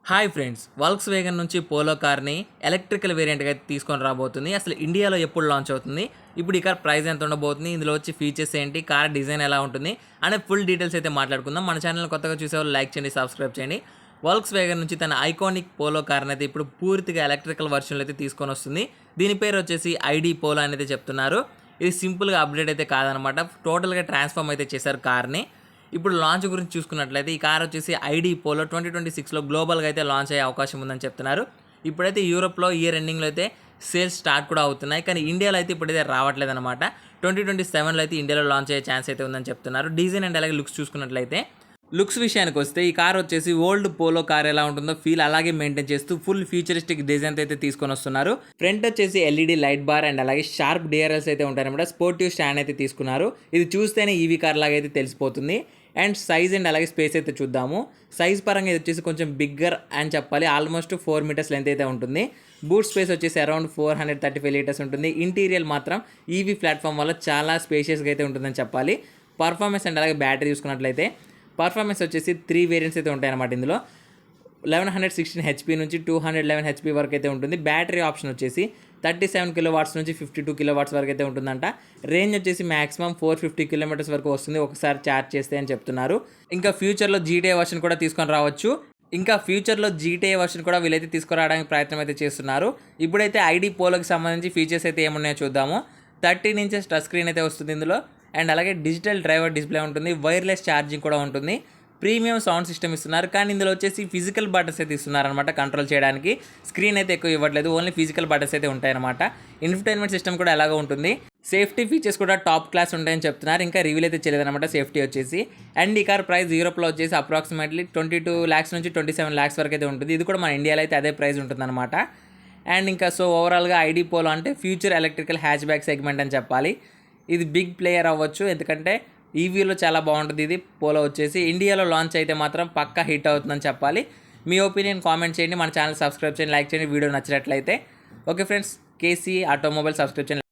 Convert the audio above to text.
Hi friends, Volks vegan నుంచి polo కార్ని electrical వేరియంట్గా తీసుకొని రాబోతుంది. అసలు ఇండియాలో ఎప్పుడు లాంచ్ అవుతుంది, ఇప్పుడు ఈ కార్ ప్రైస్ ఎంత ఉండబోతుంది, ఇందులో వచ్చి ఫీచర్స్ ఏంటి, కార్ డిజైన్ ఎలా ఉంటుంది అనే ఫుల్ డీటెయిల్స్ అయితే మాట్లాడుకుందాం. మన ఛానల్ కొత్తగా చూసేవాళ్ళు లైక్ చేయండి, సబ్స్క్రైబ్ చేయండి. వోల్క్స్ వేగన్ నుంచి తన ఐకానిక్ పోలో కార్ని అయితే ఇప్పుడు పూర్తిగా ఎలక్ట్రికల్ వర్షన్లో అయితే తీసుకొని వస్తుంది. దీని పేరు వచ్చేసి ఐడి పోలో అనేది చెప్తున్నారు. ఇది సింపుల్గా అప్డేట్ అయితే కాదనమాట, టోటల్గా ట్రాన్స్ఫార్మ్ అయితే చేశారు కార్ని. ఇప్పుడు లాంచ్ గురించి చూసుకున్నట్లయితే ఈ కార్ వచ్చేసి ఐడి పోలో 2026లో గ్లోబల్గా అయితే లాంచ్ అయ్యే అవకాశం ఉందని చెప్తున్నారు. ఇప్పుడైతే యూరోప్లో ఇయర్ ఎండింగ్లో అయితే సేల్స్ స్టార్ట్ కూడా అవుతున్నాయి, కానీ ఇండియాలో అయితే ఇప్పుడైతే రావట్లేదు అనమాట. 2027లో అయితే ఇండియాలో లాంచ్ అయ్యే ఛాన్స్ అయితే ఉందని చెప్తున్నారు. డిజైన్ అండ్ అలాగే లుక్స్ చూసుకున్నట్లయితే లుక్స్ విషయానికి వస్తే ఈ కార్ వచ్చేసి ఓల్డ్ పోలో కార్ ఎలా ఉంటుందో ఫీల్ అలాగే మెయింటైన్ చేస్తూ ఫుల్ ఫ్యూచరిస్టిక్ డిజైన్ అయితే తీసుకొని వస్తున్నారు. ఫ్రంట్ వచ్చేసి ఎల్ఈడి లైట్ బార్ అండ్ అలాగే షార్ప్ డిఆర్ఎల్స్ అయితే ఉంటారనమాట. స్పోర్టివ్ స్టాండ్ అయితే తీసుకున్నారు. ఇది చూస్తేనే ఈవీ కార్ లాగా అయితే తెలిసిపోతుంది. అండ్ సైజ్ అండ్ అలాగే స్పేస్ అయితే చూద్దాము. సైజ్ పరంగా ఇది వచ్చేసి కొంచెం బిగ్గర్ అని చెప్పాలి, ఆల్మోస్ట్ 4 మీటర్స్ లెంత్ అయితే ఉంటుంది. బూట్ స్పేస్ వచ్చేసి అరౌండ్ 435 లీటర్స్ ఉంటుంది. ఇంటీరియర్ మాత్రం ఈవీ ప్లాట్ఫామ్ వల్ల చాలా స్పేషియస్గా అయితే ఉంటుందని చెప్పాలి. పర్ఫార్మెన్స్ అండ్ అలాగే బ్యాటరీ చూసుకున్నట్లయితే పర్ఫార్మెన్స్ వచ్చేసి 3 వేరియంట్స్ అయితే ఉంటాయన్నమాట. ఇందులో 1116 హెచ్పీ నుంచి 211 హెచ్పీ వరకు అయితే ఉంటుంది. బ్యాటరీ ఆప్షన్ వచ్చేసి 37 కిలోవాట్స్ నుంచి 52 కిలోవాట్స్ వరకు అయితే ఉంటుందంట. రేంజ్ వచ్చేసి మాక్సిమం 450 కిలోమీటర్స్ వరకు వస్తుంది ఒకసారి ఛార్జ్ చేస్తే అని చెప్తున్నారు. ఇంకా ఫ్యూచర్లో జీటీఏ వర్షన్ కూడా తీసుకొని రావచ్చు. వీళ్ళైతే తీసుకురావడానికి ప్రయత్నం అయితే చేస్తున్నారు. ఇప్పుడైతే ఐడి పోలోకి సంబంధించి ఫీచర్స్ అయితే ఏమున్నాయో చూద్దాము. 13 ఇంచెస్ టచ్ స్క్రీన్ అయితే వస్తుంది ఇందులో. అండ్ అలాగే డిజిటల్ డ్రైవర్ డిస్ప్లే ఉంటుంది. వైర్లెస్ ఛార్జింగ్ కూడా ఉంటుంది. ప్రీమియం సౌండ్ సిస్టమ్ ఇస్తున్నారు, కానీ ఇందులో వచ్చేసి ఫిజికల్ బటన్స్ అయితే ఇస్తున్నారనమాట కంట్రోల్ చేయడానికి. స్క్రీన్ అయితే ఎక్కువ ఇవ్వట్లేదు, ఓన్లీ ఫిజికల్ బటన్స్ అయితే ఉంటాయన్నమాట. ఇన్ఫర్టైన్మెంట్ సిస్టమ్ కూడా ఎలాగో ఉంటుంది. సేఫ్టీ ఫీచర్స్ కూడా టాప్ క్లాస్ ఉంటాయని చెప్తున్నారు. ఇంకా రివీల్ అయితే చేయలేదన్నమాట సేఫ్టీ వచ్చేసి. అండ్ ఈ కార్ ప్రైస్ యూరోప్లో వచ్చేసి అప్రాక్సిమేట్లీ 22 lakhs నుంచి 27 lakhs వరకు అయితే ఉంటుంది. ఇది కూడా మన ఇండియాలో అయితే అదే ప్రైస్ ఉంటుందన్నమాట. అండ్ ఇంకా సో ఓవరాల్గా ఐడి పోలో అంటే future electrical hatch back segment అని చెప్పాలి. ఇది బిగ్ ప్లేయర్ అవ్వచ్చు, ఎందుకంటే ఈవీలో చాలా బాగుంటుంది. ఇది పోలో వచ్చేసి ఇండియాలో లాంచ్ అయితే మాత్రం పక్కా హిట్ అవుతుందని చెప్పాలి. మీ ఒపీనియన్ కామెంట్ చేయండి, మన ఛానల్ సబ్స్క్రైబ్ చేయండి, లైక్ చేయండి వీడియో నచ్చినట్లయితే. Okay friends, KC automobile subscribe చేయండి.